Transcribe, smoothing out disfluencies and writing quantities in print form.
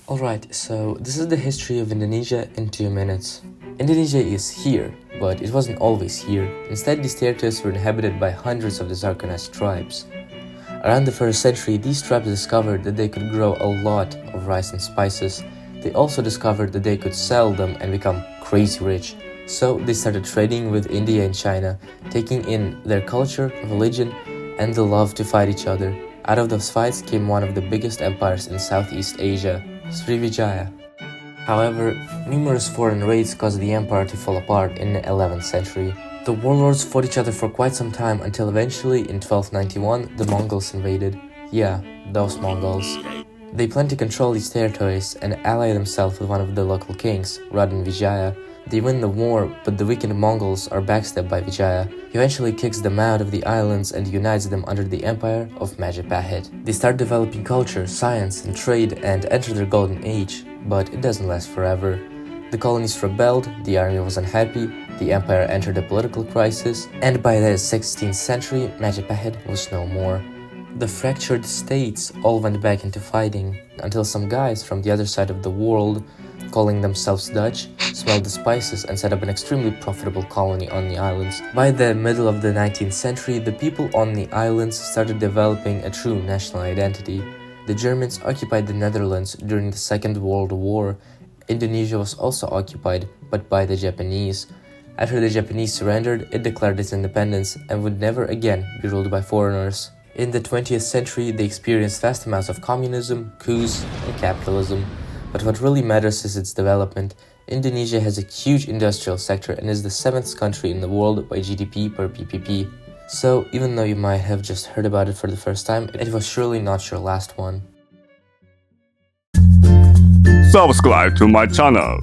Alright, so this is the history of Indonesia in 2 minutes. Indonesia is here, but it wasn't always here. Instead, these territories were inhabited by hundreds of disorganized tribes. Around the 1st century, these tribes discovered that they could grow a lot of rice and spices. They also discovered that they could sell them and become crazy rich. So they started trading with India and China, taking in their culture, religion, and the love to fight each other. Out of those fights came one of the biggest empires in Southeast Asia, Srivijaya. However, numerous foreign raids caused the empire to fall apart in the 11th century. The warlords fought each other for quite some time until eventually in 1291 the Mongols invaded. Yeah, those Mongols. They planned to control these territories and ally themselves with one of the local kings, Raden Vijaya. They win the war, but the weakened Mongols are backstabbed by Vijaya. He eventually kicks them out of the islands and unites them under the empire of Majapahit. They start developing culture, science, and trade and enter their golden age, but it doesn't last forever. The colonies rebelled, the army was unhappy, the empire entered a political crisis, and by the 16th century, Majapahit was no more. The fractured states all went back into fighting, until some guys from the other side of the world, calling themselves Dutch, smelled the spices and set up an extremely profitable colony on the islands. By the middle of the 19th century, the people on the islands started developing a true national identity. The Germans occupied the Netherlands during the Second World War. Indonesia was also occupied, but by the Japanese. After the Japanese surrendered, it declared its independence and would never again be ruled by foreigners. In the 20th century, they experienced vast amounts of communism, coups, and capitalism. But what really matters is its development. Indonesia has a huge industrial sector and is the 7th country in the world by GDP per PPP. So, even though you might have just heard about it for the first time, it was surely not your last one. Subscribe to my channel.